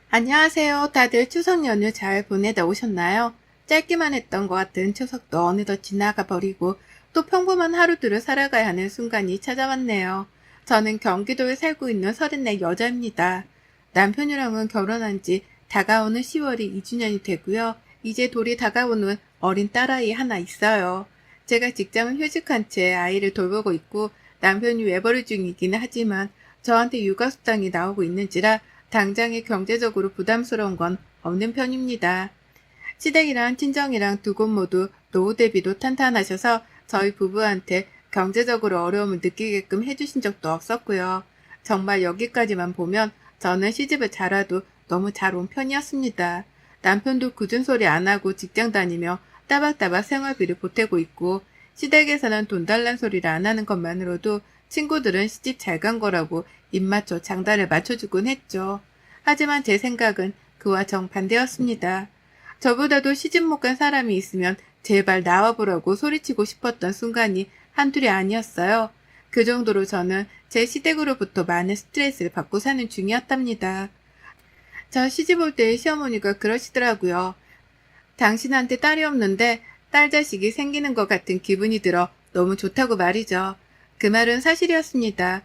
안녕하세요. 다들 추석 연휴 잘 보내다 오셨나요? 짧기만 했던 것 같은 추석도 어느덧 지나가 버리고 또 평범한 하루들을 살아가야 하는 순간이 찾아왔네요. 저는 경기도에 살고 있는 34 여자입니다. 남편이랑은 결혼한 지 다가오는 10월이 2주년이 되고요. 이제 돌이 다가오는 어린 딸아이 하나 있어요. 제가 직장을 휴직한 채 아이를 돌보고 있고 남편이 외벌이 중이기는 하지만 저한테 육아수당이 나오고 있는지라 당장에 경제적으로 부담스러운 건 없는 편입니다. 시댁이랑 친정이랑 두 곳 모두 노후 대비도 탄탄하셔서 저희 부부한테 경제적으로 어려움을 느끼게끔 해주신 적도 없었고요. 정말 여기까지만 보면 저는 시집을 잘 와도 너무 잘 온 편이었습니다. 남편도 굳은 소리 안 하고 직장 다니며 따박따박 생활비를 보태고 있고 시댁에서는 돈 달란 소리를 안 하는 것만으로도 친구들은 시집 잘 간 거라고 입맞춰 장단을 맞춰주곤 했죠. 하지만 제 생각은 그와 정반대였습니다. 저보다도 시집 못 간 사람이 있으면 제발 나와보라고 소리치고 싶었던 순간이 한둘이 아니었어요. 그 정도로 저는 제 시댁으로부터 많은 스트레스를 받고 사는 중이었답니다. 저 시집 올 때 시어머니가 그러시더라고요. 당신한테 딸이 없는데 딸 자식이 생기는 것 같은 기분이 들어 너무 좋다고 말이죠. 그 말은 사실이었습니다.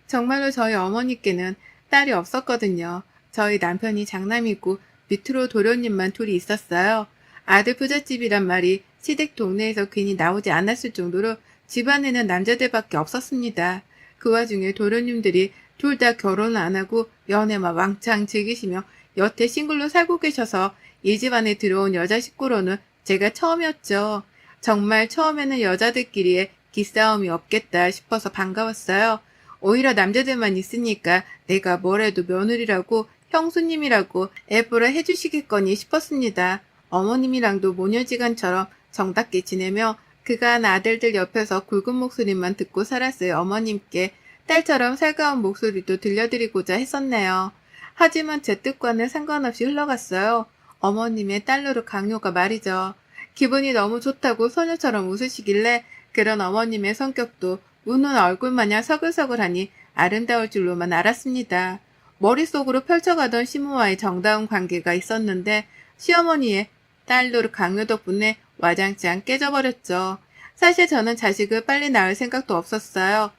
정말로 저희 어머니께는 딸이 없었거든요. 저희 남편이 장남이고 밑으로 도련님만 둘이 있었어요. 아들 부잣집이란 말이 시댁 동네에서 괜히 나오지 않았을 정도로 집안에는 남자들밖에 없었습니다. 그 와중에 도련님들이 둘 다 결혼을 안 하고 연애만 왕창 즐기시며 여태 싱글로 살고 계셔서 이 집안에 들어온 여자 식구로는 제가 처음이었죠. 정말 처음에는 여자들끼리의 기싸움이 없겠다 싶어서 반가웠어요. 오히려 남자들만 있으니까 내가 뭐래도 며느리라고 형수님이라고 애보라 해주시겠거니 싶었습니다. 어머님이랑도 모녀지간처럼 정답게 지내며 그간 아들들 옆에서 굵은 목소리만 듣고 살았을 어머님께 딸처럼 살가운 목소리도 들려드리고자 했었네요. 하지만 제 뜻과는 상관없이 흘러갔어요. 어머님의 딸노릇 강요가 말이죠. 기분이 너무 좋다고 소녀처럼 웃으시길래 그런 어머님의 성격도 우는 얼굴마냥 서글서글하니 아름다울 줄로만 알았습니다. 머릿속으로 펼쳐가던 시모와의 정다운 관계가 있었는데 시어머니의 딸노릇 강요 덕분에 와장창 깨져버렸죠. 사실 저는 자식을 빨리 낳을 생각도 없었어요.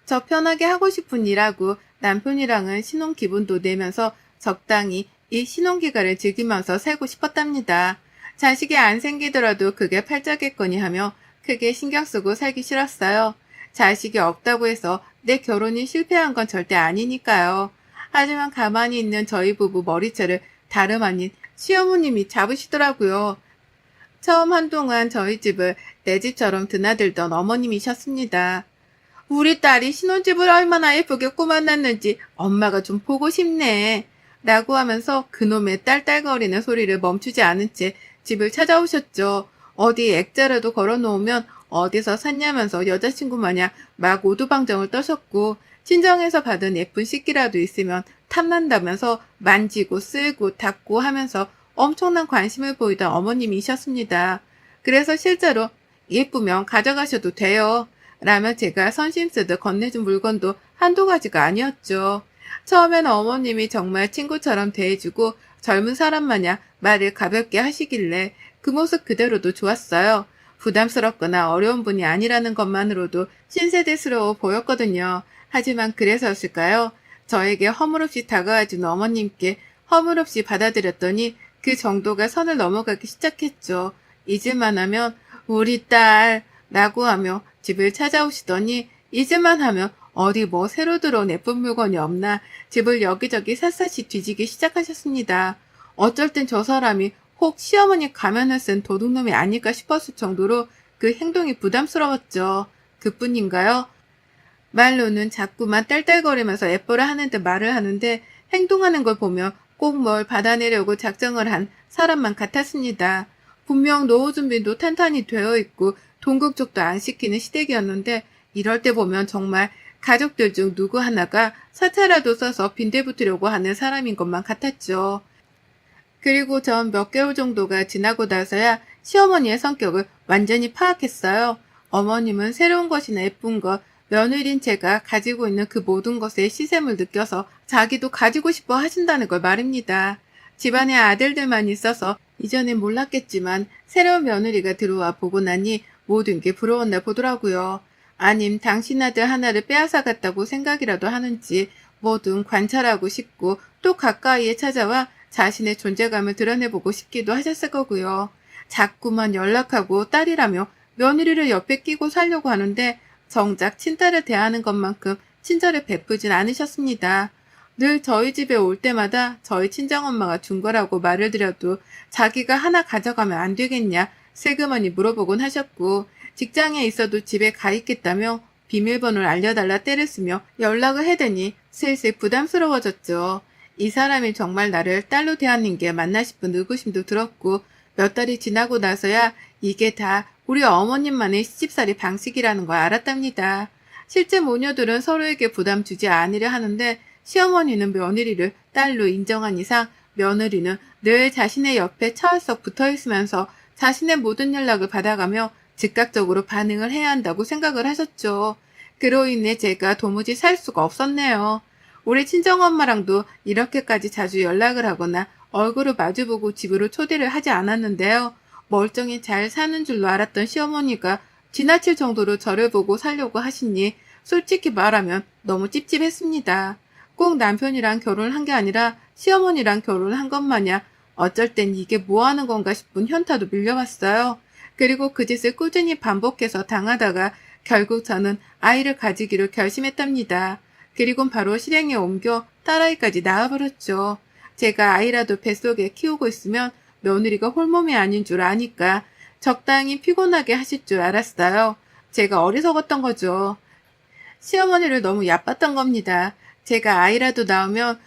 저 편하게 하고 싶은 일하고 남편이랑은 신혼 기분도 내면서 적당히 이 신혼기간을 즐기면서 살고 싶었답니다. 자식이 안 생기더라도 그게 팔자겠거니 하며 크게 신경 쓰고 살기 싫었어요. 자식이 없다고 해서 내 결혼이 실패한 건 절대 아니니까요. 하지만 가만히 있는 저희 부부 머리채를 다름 아닌 시어머님이 잡으시더라고요. 처음 한동안 저희 집을 내 집처럼 드나들던 어머님이셨습니다. 우리 딸이 신혼집을 얼마나 예쁘게 꾸며놨는지 엄마가 좀 보고 싶네. 라고 하면서 그놈의 딸딸거리는 소리를 멈추지 않은 채 집을 찾아오셨죠. 어디 액자라도 걸어놓으면 어디서 샀냐면서 여자친구 마냥 막 오두방정을 떠셨고 친정에서 받은 예쁜 식기라도 있으면 탐난다면서 만지고 쓸고 닦고 하면서 엄청난 관심을 보이던 어머님이셨습니다. 그래서 실제로 예쁘면 가져가셔도 돼요. 라며 제가 선심 쓰듯 건네준 물건도 한두 가지가 아니었죠. 처음에는 어머님이 정말 친구처럼 대해주고 젊은 사람 마냥 말을 가볍게 하시길래 그 모습 그대로도 좋았어요. 부담스럽거나 어려운 분이 아니라는 것만으로도 신세대스러워 보였거든요. 하지만 그래서였을까요? 저에게 허물없이 다가와준 어머님께 허물없이 받아들였더니 그 정도가 선을 넘어가기 시작했죠. 잊을만 하면 우리 딸 라고 하며 집을 찾아오시더니 잊을만 하면 어디 뭐 새로 들어온 예쁜 물건이 없나 집을 여기저기 샅샅이 뒤지기 시작하셨습니다. 어쩔 땐 저 사람이 혹 시어머니 가면을 쓴 도둑놈이 아닐까 싶었을 정도로 그 행동이 부담스러웠죠. 그뿐인가요? 말로는 자꾸만 딸딸거리면서 예뻐라 하는 듯 말을 하는데 행동하는 걸 보면 꼭 뭘 받아내려고 작정을 한 사람만 같았습니다. 분명 노후 준비도 탄탄히 되어 있고 돈 걱정도 안 시키는 시댁이었는데 이럴 때 보면 정말 가족들 중 누구 하나가 사채라도 써서 빈대붙으려고 하는 사람인 것만 같았죠. 그리고 전 몇 개월 정도가 지나고 나서야 시어머니의 성격을 완전히 파악했어요. 어머님은 새로운 것이나 예쁜 것, 며느리인 제가 가지고 있는 그 모든 것에 시샘을 느껴서 자기도 가지고 싶어 하신다는 걸 말입니다. 집안에 아들들만 있어서 이전엔 몰랐겠지만 새로운 며느리가 들어와 보고 나니 모든 게 부러웠나 보더라고요. 아님 당신 아들 하나를 빼앗아갔다고 생각이라도 하는지 뭐든 관찰하고 싶고 또 가까이에 찾아와 자신의 존재감을 드러내보고 싶기도 하셨을 거고요. 자꾸만 연락하고 딸이라며 며느리를 옆에 끼고 살려고 하는데 정작 친딸을 대하는 것만큼 친절을 베푸진 않으셨습니다. 늘 저희 집에 올 때마다 저희 친정엄마가 준 거라고 말을 드려도 자기가 하나 가져가면 안 되겠냐 슬그머니 물어보곤 하셨고 직장에 있어도 집에 가 있겠다며 비밀번호를 알려달라 떼를 쓰며 연락을 해대니 슬슬 부담스러워졌죠. 이 사람이 정말 나를 딸로 대하는 게 맞나 싶은 의구심도 들었고 몇 달이 지나고 나서야 이게 다 우리 어머님만의 시집살이 방식이라는 걸 알았답니다. 실제 모녀들은 서로에게 부담 주지 않으려 하는데 시어머니는 며느리를 딸로 인정한 이상 며느리는 늘 자신의 옆에 차올썩 붙어있으면서 자신의 모든 연락을 받아가며 즉각적으로 반응을 해야 한다고 생각을 하셨죠. 그로 인해 제가 도무지 살 수가 없었네요. 우리 친정엄마랑도 이렇게까지 자주 연락을 하거나 얼굴을 마주보고 집으로 초대를 하지 않았는데요. 멀쩡히 잘 사는 줄로 알았던 시어머니가 지나칠 정도로 저를 보고 살려고 하시니 솔직히 말하면 너무 찝찝했습니다. 꼭 남편이랑 결혼을 한 게 아니라 시어머니랑 결혼을 한 것 마냥 어쩔 땐 이게 뭐 하는 건가 싶은 현타도 밀려왔어요. 그리고 그 짓을 꾸준히 반복해서 당하다가 결국 저는 아이를 가지기로 결심했답니다. 그리곤 바로 실행에 옮겨 딸아이까지 낳아버렸죠. 제가 아이라도 뱃속에 키우고 있으면 며느리가 홀몸이 아닌 줄 아니까 적당히 피곤하게 하실 줄 알았어요. 제가 어리석었던 거죠. 시어머니를 너무 얕봤던 겁니다. 제가 아이라도 낳으면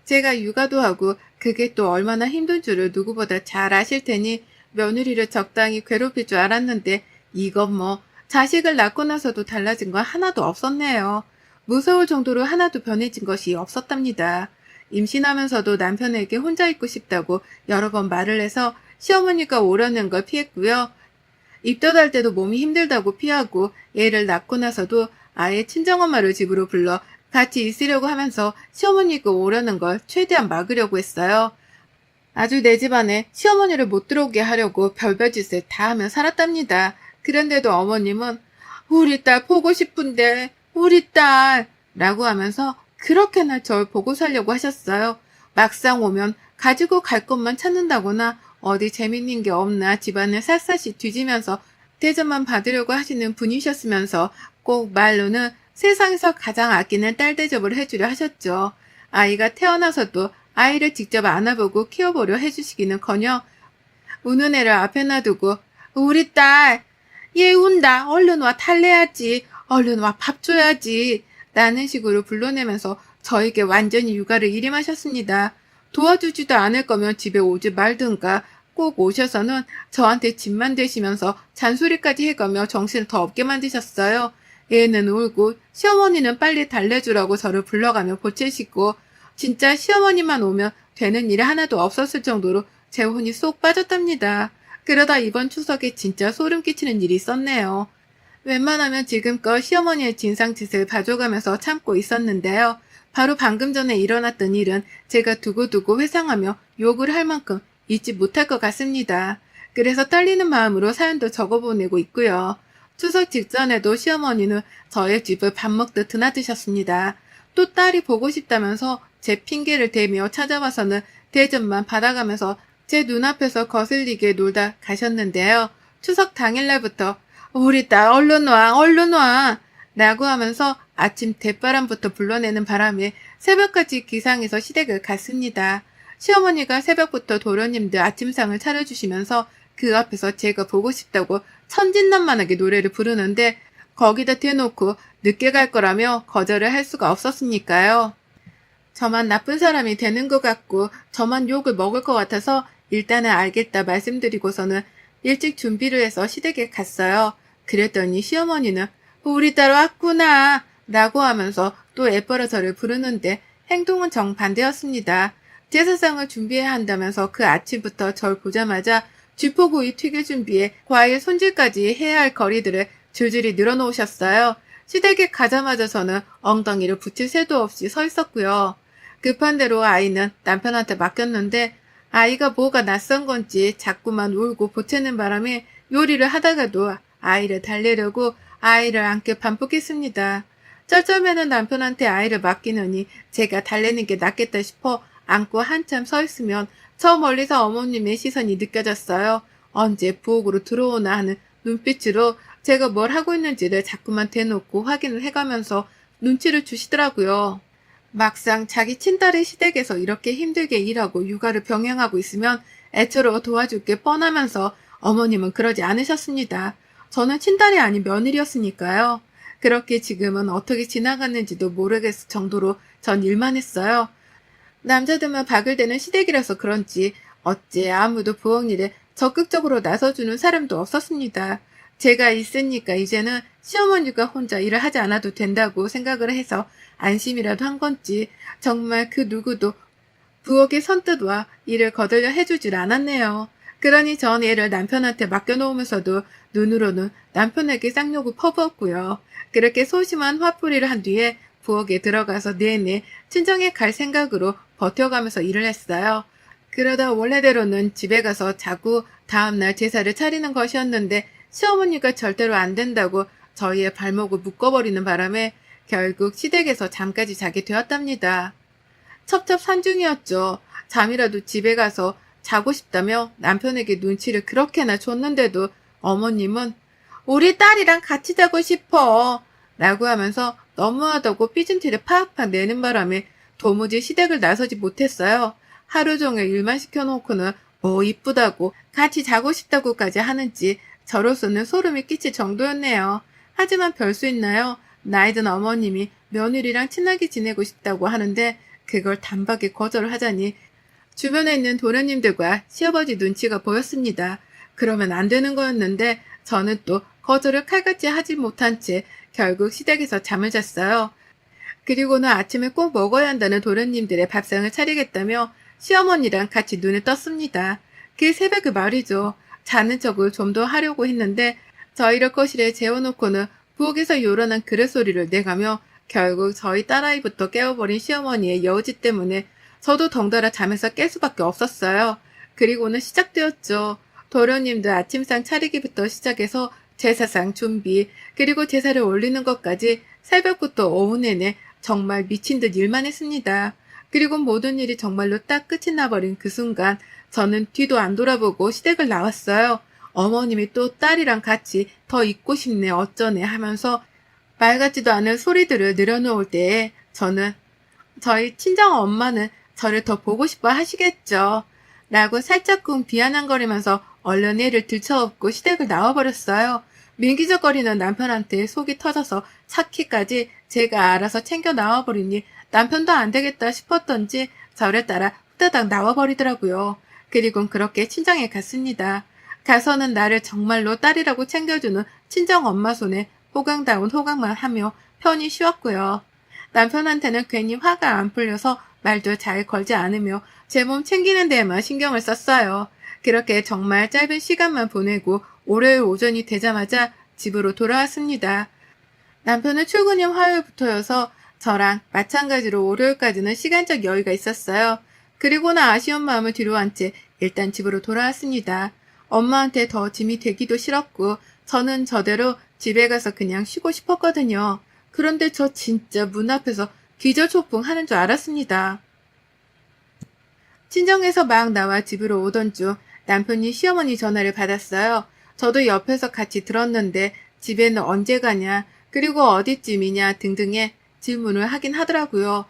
제가 육아도 하고 그게 또 얼마나 힘든 줄을 누구보다 잘 아실 테니 며느리를 적당히 괴롭힐 줄 알았는데 이건 뭐 자식을 낳고 나서도 달라진 건 하나도 없었네요. 무서울 정도로 하나도 변해진 것이 없었답니다. 임신하면서도 남편에게 혼자 있고 싶다고 여러 번 말을 해서 시어머니가 오려는 걸 피했고요. 입덧할 때도 몸이 힘들다고 피하고 애를 낳고 나서도 아예 친정엄마를 집으로 불러 같이 있으려고 하면서 시어머니가 오려는 걸 최대한 막으려고 했어요. 아주 내 집안에 시어머니를 못 들어오게 하려고 별별 짓을 다 하며 살았답니다. 그런데도 어머님은 우리 딸 보고 싶은데 우리 딸 라고 하면서 그렇게나 절 보고 살려고 하셨어요. 막상 오면 가지고 갈 것만 찾는다거나 어디 재밌는 게 없나 집안을 샅샅이 뒤지면서 대접만 받으려고 하시는 분이셨으면서 꼭 말로는 세상에서 가장 아끼는 딸 대접을 해주려 하셨죠. 아이가 태어나서도 아이를 직접 안아보고 키워보려 해주시기는커녕 우는 애를 앞에 놔두고 우리 딸, 얘 운다. 얼른 와 탈래야지. 얼른 와 밥 줘야지. 라는 식으로 불러내면서 저에게 완전히 육아를 일임하셨습니다. 도와주지도 않을 거면 집에 오지 말든가 꼭 오셔서는 저한테 집만 대시면서 잔소리까지 해가며 정신을 더 없게 만드셨어요. 애는 울고 시어머니는 빨리 달래주라고 저를 불러가며 보채시고 진짜 시어머니만 오면 되는 일이 하나도 없었을 정도로 제 혼이 쏙 빠졌답니다. 그러다 이번 추석에 진짜 소름 끼치는 일이 있었네요. 웬만하면 지금껏 시어머니의 진상짓을 봐줘가면서 참고 있었는데요. 바로 방금 전에 일어났던 일은 제가 두고두고 회상하며 욕을 할 만큼 잊지 못할 것 같습니다. 그래서 떨리는 마음으로 사연도 적어보내고 있고요. 추석 직전에도 시어머니는 저의 집을 밥 먹듯 드나드셨습니다. 또 딸이 보고 싶다면서 제 핑계를 대며 찾아와서는 대접만 받아가면서 제 눈앞에서 거슬리게 놀다 가셨는데요. 추석 당일날부터 우리 딸 얼른 와 얼른 와 라고 하면서 아침 대바람부터 불러내는 바람에 새벽까지 기상해서 시댁을 갔습니다. 시어머니가 새벽부터 도련님들 아침상을 차려주시면서 그 앞에서 제가 보고 싶다고 천진난만하게 노래를 부르는데 거기다 대놓고 늦게 갈 거라며 거절을 할 수가 없었으니까요. 저만 나쁜 사람이 되는 것 같고 저만 욕을 먹을 것 같아서 일단은 알겠다 말씀드리고서는 일찍 준비를 해서 시댁에 갔어요. 그랬더니 시어머니는 우리 딸 왔구나 라고 하면서 또 애벌어 저를 부르는데 행동은 정반대였습니다. 제사상을 준비해야 한다면서 그 아침부터 절 보자마자 쥐포구이 튀길 준비에 과일 손질까지 해야 할 거리들을 줄줄이 늘어놓으셨어요. 시댁에 가자마자 저는 엉덩이를 붙일 새도 없이 서 있었고요. 급한 대로 아이는 남편한테 맡겼는데 아이가 뭐가 낯선 건지 자꾸만 울고 보채는 바람에 요리를 하다가도 아이를 달래려고 아이를 안게 반복했습니다. 쩔쩔매는 남편한테 아이를 맡기느니 제가 달래는 게 낫겠다 싶어 안고 한참 서 있으면 저 멀리서 어머님의 시선이 느껴졌어요. 언제 부엌으로 들어오나 하는 눈빛으로 제가 뭘 하고 있는지를 자꾸만 대놓고 확인을 해가면서 눈치를 주시더라고요. 막상 자기 친딸의 시댁에서 이렇게 힘들게 일하고 육아를 병행하고 있으면 애처로 도와줄 게 뻔하면서 어머님은 그러지 않으셨습니다. 저는 친딸이 아닌 며느리였으니까요. 그렇게 지금은 어떻게 지나갔는지도 모르겠을 정도로 전 일만 했어요. 남자들만 바글대는 시댁이라서 그런지 어째 아무도 부엌 일에 적극적으로 나서주는 사람도 없었습니다. 제가 있으니까 이제는 시어머니가 혼자 일을 하지 않아도 된다고 생각을 해서 안심이라도 한 건지 정말 그 누구도 부엌의 선뜻와 일을 거들려 해주질 않았네요. 그러니 전 애를 남편한테 맡겨놓으면서도 눈으로는 남편에게 쌍욕을 퍼부었고요. 그렇게 소심한 화풀이를 한 뒤에 부엌에 들어가서 내내 친정에 갈 생각으로 버텨가면서 일을 했어요. 그러다 원래대로는 집에 가서 자고 다음날 제사를 차리는 것이었는데 시어머니가 절대로 안 된다고 저희의 발목을 묶어버리는 바람에 결국 시댁에서 잠까지 자게 되었답니다. 첩첩산중이었죠. 잠이라도 집에 가서 자고 싶다며 남편에게 눈치를 그렇게나 줬는데도 어머님은 우리 딸이랑 같이 자고 싶어 라고 하면서 너무하다고 삐진 티를 팍팍 내는 바람에 도무지 시댁을 나서지 못했어요. 하루 종일 일만 시켜놓고는 뭐 이쁘다고 같이 자고 싶다고까지 하는지 저로서는 소름이 끼칠 정도였네요. 하지만 별 수 있나요? 나이든 어머님이 며느리랑 친하게 지내고 싶다고 하는데 그걸 단박에 거절을 하자니 주변에 있는 도련님들과 시아버지 눈치가 보였습니다. 그러면 안 되는 거였는데 저는 또 거절을 칼같이 하지 못한 채 결국 시댁에서 잠을 잤어요. 그리고는 아침에 꼭 먹어야 한다는 도련님들의 밥상을 차리겠다며 시어머니랑 같이 눈을 떴습니다. 그 새벽에 말이죠. 자는 척을 좀 더 하려고 했는데 저희를 거실에 재워놓고는 부엌에서 요란한 그릇 소리를 내가며 결국 저희 딸아이부터 깨워버린 시어머니의 여우짓 때문에 저도 덩달아 잠에서 깰 수밖에 없었어요. 그리고는 시작되었죠. 도련님들 아침상 차리기부터 시작해서 제사상 준비, 그리고 제사를 올리는 것까지 새벽부터 오후 내내 정말 미친 듯 일만 했습니다. 그리고 모든 일이 정말로 딱 끝이 나버린 그 순간 저는 뒤도 안 돌아보고 시댁을 나왔어요. 어머님이 또 딸이랑 같이 더 있고 싶네 어쩌네 하면서 말 같지도 않은 소리들을 늘어놓을 때에 저는 저희 친정 엄마는 저를 더 보고 싶어 하시겠죠. 라고 살짝쿵 비아냥거리면서 얼른 애를 들쳐업고 시댁을 나와버렸어요. 민기적거리는 남편한테 속이 터져서 차키까지 제가 알아서 챙겨 나와버리니 남편도 안 되겠다 싶었던지 저를 따라 후다닥 나와버리더라고요. 그리곤 그렇게 친정에 갔습니다. 가서는 나를 정말로 딸이라고 챙겨주는 친정 엄마 손에 호강다운 호강만 하며 편히 쉬었고요. 남편한테는 괜히 화가 안 풀려서 말도 잘 걸지 않으며 제 몸 챙기는 데에만 신경을 썼어요. 그렇게 정말 짧은 시간만 보내고 월요일 오전이 되자마자 집으로 돌아왔습니다. 남편은 출근이 화요일부터여서 저랑 마찬가지로 월요일까지는 시간적 여유가 있었어요. 그리고는 아쉬운 마음을 뒤로한 채 일단 집으로 돌아왔습니다. 엄마한테 더 짐이 되기도 싫었고 저는 저대로 집에 가서 그냥 쉬고 싶었거든요. 그런데 저 진짜 문 앞에서 기절초풍 하는 줄 알았습니다. 친정에서 막 나와 집으로 오던 중 남편이 시어머니 전화를 받았어요. 저도 옆에서 같이 들었는데 집에는 언제 가냐, 그리고 어디쯤이냐 등등의 질문을 하긴 하더라고요.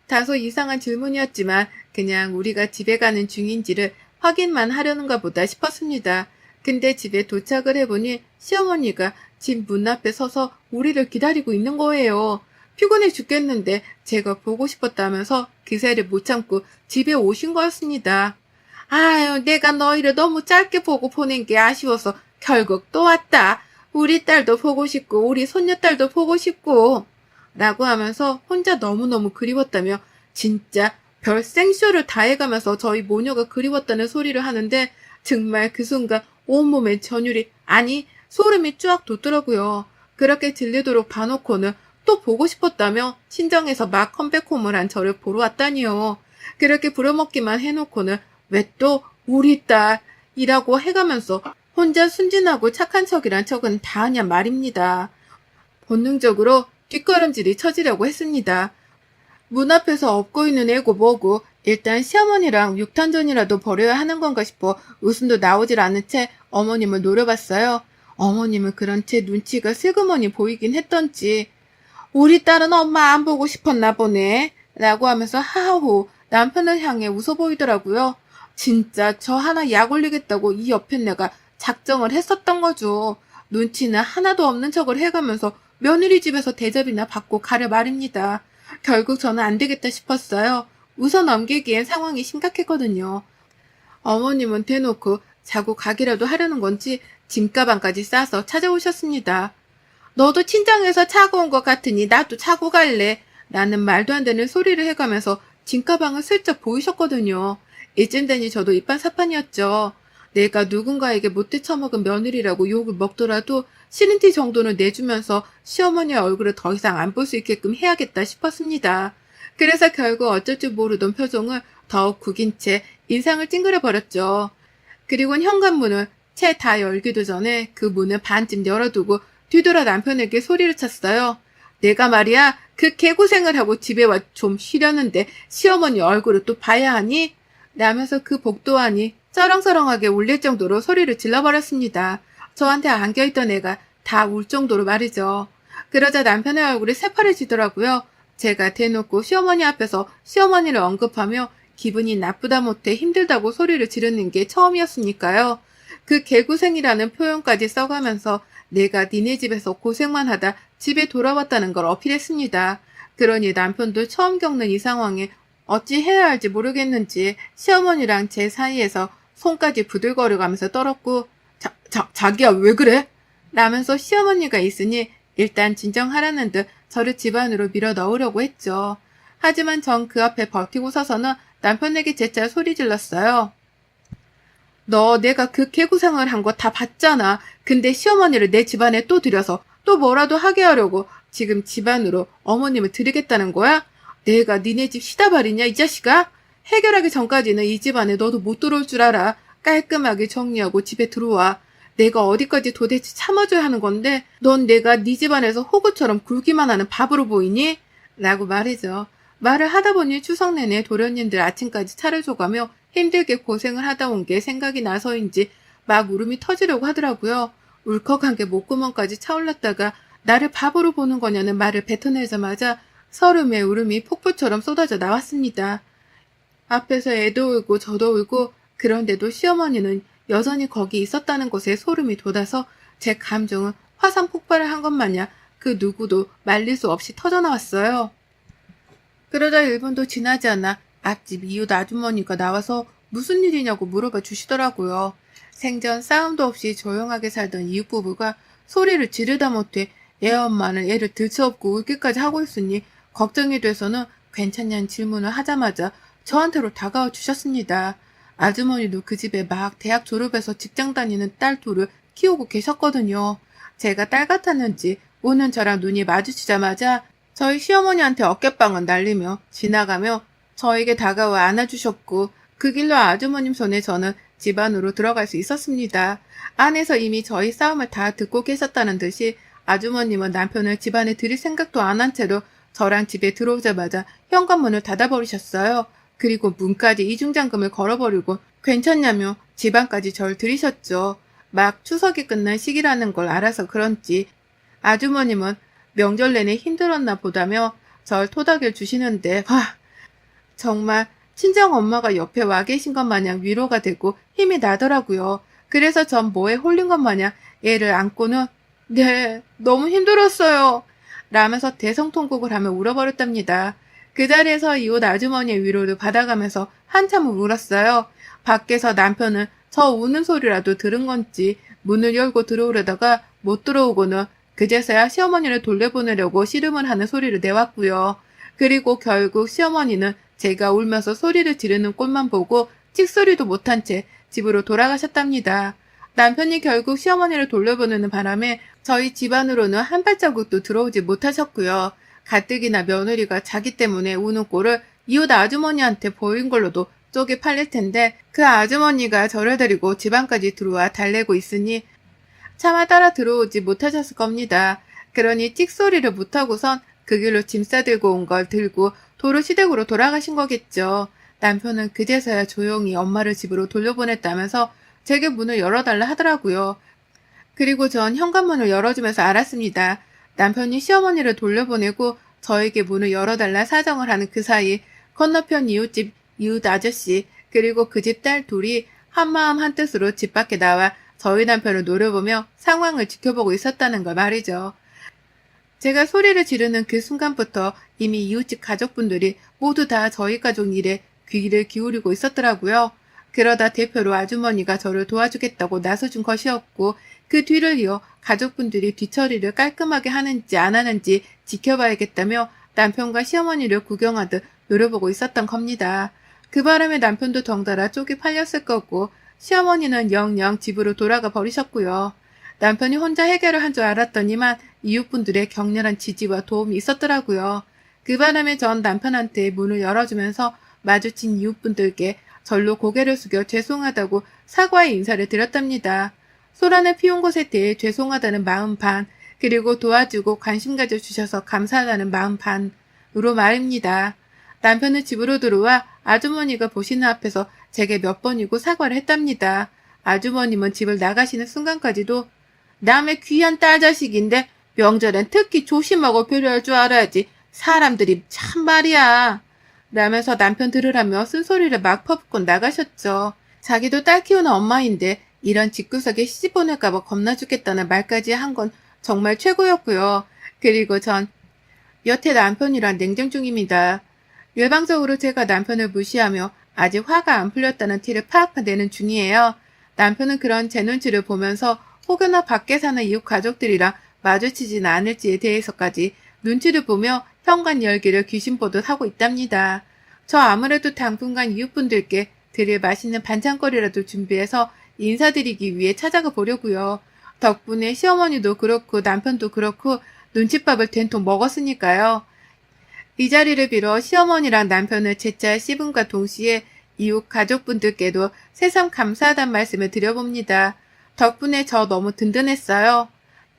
다소 이상한 질문이었지만 그냥 우리가 집에 가는 중인지를 확인만 하려는가 보다 싶었습니다. 근데 집에 도착을 해보니 시어머니가 집 문 앞에 서서 우리를 기다리고 있는 거예요. 피곤해 죽겠는데 제가 보고 싶었다면서 기세를 못 참고 집에 오신 거였습니다. 아유, 내가 너희를 너무 짧게 보고 보낸 게 아쉬워서 결국 또 왔다. 우리 딸도 보고 싶고 우리 손녀딸도 보고 싶고 라고 하면서 혼자 너무너무 그리웠다며 진짜 별 생쇼를 다 해가면서 저희 모녀가 그리웠다는 소리를 하는데 정말 그 순간 온몸에 전율이 아니 소름이 쫙 돋더라고요. 그렇게 들리도록 봐놓고는 또 보고 싶었다며 친정에서 막 컴백홈을 한 저를 보러 왔다니요. 그렇게 부려먹기만 해놓고는 왜 또 우리 딸이라고 해가면서 혼자 순진하고 착한 척이란 척은 다 하냔 말입니다. 본능적으로 뒷걸음질이 쳐지려고 했습니다. 문 앞에서 업고 있는 애고 뭐고 일단 시어머니랑 육탄전이라도 벌여야 하는 건가 싶어 웃음도 나오질 않은 채 어머님을 노려봤어요. 어머님은 그런 채 눈치가 슬그머니 보이긴 했던지 우리 딸은 엄마 안 보고 싶었나 보네 라고 하면서 하하호 남편을 향해 웃어 보이더라고요. 진짜 저 하나 약 올리겠다고 이 옆에 내가 작정을 했었던 거죠. 눈치는 하나도 없는 척을 해가면서 며느리 집에서 대접이나 받고 가려 말입니다. 결국 저는 안 되겠다 싶었어요. 웃어 넘기기엔 상황이 심각했거든요. 어머님은 대놓고 자고 가기라도 하려는 건지 짐가방까지 싸서 찾아오셨습니다. 너도 친정에서 차고 온 것 같으니 나도 차고 갈래. 라는 말도 안 되는 소리를 해가면서 짐가방을 슬쩍 보이셨거든요. 이쯤 되니 저도 이판사판이었죠. 내가 누군가에게 못돼 처먹은 며느리라고 욕을 먹더라도 싫은 티 정도는 내주면서 시어머니의 얼굴을 더 이상 안 볼 수 있게끔 해야겠다 싶었습니다. 그래서 결국 어쩔 줄 모르던 표정을 더욱 구긴 채 인상을 찡그려 버렸죠. 그리고는 현관문을 채 다 열기도 전에 그 문을 반쯤 열어두고 뒤돌아 남편에게 소리를 쳤어요. 내가 말이야 그 개고생을 하고 집에 와 좀 쉬려는데 시어머니 얼굴을 또 봐야 하니? 라면서 그 복도안이 쩌렁쩌렁하게 울릴 정도로 소리를 질러버렸습니다. 저한테 안겨있던 애가 다 울 정도로 말이죠. 그러자 남편의 얼굴이 새파래지더라고요. 제가 대놓고 시어머니 앞에서 시어머니를 언급하며 기분이 나쁘다 못해 힘들다고 소리를 지르는 게 처음이었으니까요. 그 개고생이라는 표현까지 써가면서 내가 니네 집에서 고생만 하다 집에 돌아왔다는 걸 어필했습니다. 그러니 남편도 처음 겪는 이 상황에 어찌 해야 할지 모르겠는지 시어머니랑 제 사이에서 손까지 부들거려가면서 떨었고 자기야 왜 그래? 라면서 시어머니가 있으니 일단 진정하라는 듯 저를 집 안으로 밀어 넣으려고 했죠. 하지만 전 그 앞에 버티고 서서는 남편에게 재차 소리 질렀어요. 너 내가 그 개구상을 한 거 다 봤잖아. 근데 시어머니를 내 집안에 또 들여서 또 뭐라도 하게 하려고 지금 집안으로 어머님을 들이겠다는 거야? 내가 니네 집 시다발이냐 이 자식아? 해결하기 전까지는 이 집안에 너도 못 들어올 줄 알아. 깔끔하게 정리하고 집에 들어와. 내가 어디까지 도대체 참아줘야 하는 건데 넌 내가 네 집안에서 호구처럼 굴기만 하는 밥으로 보이니? 라고 말이죠. 말을 하다 보니 추석 내내 도련님들 아침까지 차려줘가며 힘들게 고생을 하다 온 게 생각이 나서인지 막 울음이 터지려고 하더라고요. 울컥한 게 목구멍까지 차올랐다가 나를 바보로 보는 거냐는 말을 뱉어내자마자 서름의 울음이 폭포처럼 쏟아져 나왔습니다. 앞에서 애도 울고 저도 울고 그런데도 시어머니는 여전히 거기 있었다는 것에 소름이 돋아서 제 감정은 화산 폭발을 한 것 마냥 그 누구도 말릴 수 없이 터져나왔어요. 그러다 1분도 지나지 않아 앞집 이웃 아주머니가 나와서 무슨 일이냐고 물어봐 주시더라고요. 생전 싸움도 없이 조용하게 살던 이웃 부부가 소리를 지르다 못해 애 엄마는 애를 들쳐업고 울기까지 하고 있으니 걱정이 돼서는 괜찮냐는 질문을 하자마자 저한테로 다가와 주셨습니다. 아주머니도 그 집에 막 대학 졸업해서 직장 다니는 딸 둘을 키우고 계셨거든요. 제가 딸 같았는지 오는 저랑 눈이 마주치자마자 저희 시어머니한테 어깨빵을 날리며 지나가며 저에게 다가와 안아주셨고 그 길로 아주머님 손에 저는 집 안으로 들어갈 수 있었습니다. 안에서 이미 저희 싸움을 다 듣고 계셨다는 듯이 아주머님은 남편을 집 안에 들일 생각도 안 한 채로 저랑 집에 들어오자마자 현관문을 닫아버리셨어요. 그리고 문까지 이중잠금을 걸어버리고 괜찮냐며 집 안까지 절 들이셨죠. 막 추석이 끝난 시기라는 걸 알아서 그런지 아주머님은 명절 내내 힘들었나 보다며 절 토닥여 주시는데 정말 친정엄마가 옆에 와 계신 것 마냥 위로가 되고 힘이 나더라고요. 그래서 전 뭐에 홀린 것 마냥 애를 안고는 네, 너무 힘들었어요. 라면서 대성통곡을 하며 울어버렸답니다. 그 자리에서 이웃 아주머니의 위로를 받아가면서 한참을 울었어요. 밖에서 남편은 저 우는 소리라도 들은 건지 문을 열고 들어오려다가 못 들어오고는 그제서야 시어머니를 돌려보내려고 씨름을 하는 소리를 내왔고요. 그리고 결국 시어머니는 제가 울면서 소리를 지르는 꼴만 보고 찍소리도 못한 채 집으로 돌아가셨답니다. 남편이 결국 시어머니를 돌려보내는 바람에 저희 집안으로는 한 발자국도 들어오지 못하셨고요. 가뜩이나 며느리가 자기 때문에 우는 꼴을 이웃 아주머니한테 보인 걸로도 쪽이 팔릴 텐데 그 아주머니가 저를 데리고 집 안까지 들어와 달래고 있으니 차마 따라 들어오지 못하셨을 겁니다. 그러니 찍소리를 못하고선 그 길로 짐 싸들고 온 걸 들고 도로 시댁으로 돌아가신 거겠죠. 남편은 그제서야 조용히 엄마를 집으로 돌려보냈다면서 제게 문을 열어달라 하더라고요. 그리고 전 현관문을 열어주면서 알았습니다. 남편이 시어머니를 돌려보내고 저에게 문을 열어달라 사정을 하는 그 사이 건너편 이웃집 이웃 아저씨 그리고 그 집 딸 둘이 한마음 한뜻으로 집 밖에 나와 저희 남편을 노려보며 상황을 지켜보고 있었다는 걸 말이죠. 제가 소리를 지르는 그 순간부터 이미 이웃집 가족분들이 모두 다 저희 가족 일에 귀를 기울이고 있었더라고요. 그러다 대표로 아주머니가 저를 도와주겠다고 나서준 것이었고 그 뒤를 이어 가족분들이 뒤처리를 깔끔하게 하는지 안 하는지 지켜봐야겠다며 남편과 시어머니를 구경하듯 노려보고 있었던 겁니다. 그 바람에 남편도 덩달아 쪽이 팔렸을 거고 시어머니는 영영 집으로 돌아가 버리셨고요. 남편이 혼자 해결을 한 줄 알았더니만 이웃분들의 격렬한 지지와 도움이 있었더라고요. 그 바람에 전 남편한테 문을 열어주면서 마주친 이웃분들께 절로 고개를 숙여 죄송하다고 사과의 인사를 드렸답니다. 소란을 피운 것에 대해 죄송하다는 마음 반, 그리고 도와주고 관심 가져주셔서 감사하다는 마음 반으로 말입니다. 남편은 집으로 들어와 아주머니가 보시는 앞에서 제게 몇 번이고 사과를 했답니다. 아주머님은 집을 나가시는 순간까지도 남의 귀한 딸 자식인데 명절엔 특히 조심하고 배려할 줄 알아야지. 사람들이 참 말이야. 라면서 남편 들으라며 쓴소리를 막 퍼붓고 나가셨죠. 자기도 딸 키우는 엄마인데 이런 집구석에 시집 보낼까봐 겁나 죽겠다는 말까지 한 건 정말 최고였고요. 그리고 전 여태 남편이랑 냉정 중입니다. 일방적으로 제가 남편을 무시하며 아직 화가 안 풀렸다는 티를 팍팍 내는 중이에요. 남편은 그런 제 눈치를 보면서 혹여나 밖에 사는 이웃 가족들이랑 마주치지는 않을지에 대해서까지 눈치를 보며 현관 열기를 귀신 보듯 하고 있답니다. 저 아무래도 당분간 이웃분들께 드릴 맛있는 반찬거리라도 준비해서 인사드리기 위해 찾아가 보려고요. 덕분에 시어머니도 그렇고 남편도 그렇고 눈칫밥을 된통 먹었으니까요. 이 자리를 빌어 시어머니랑 남편을 제잘 씹음과 동시에 이웃 가족분들께도 새삼 감사하단 말씀을 드려봅니다. 덕분에 저 너무 든든했어요.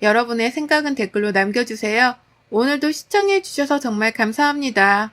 여러분의 생각은 댓글로 남겨주세요. 오늘도 시청해주셔서 정말 감사합니다.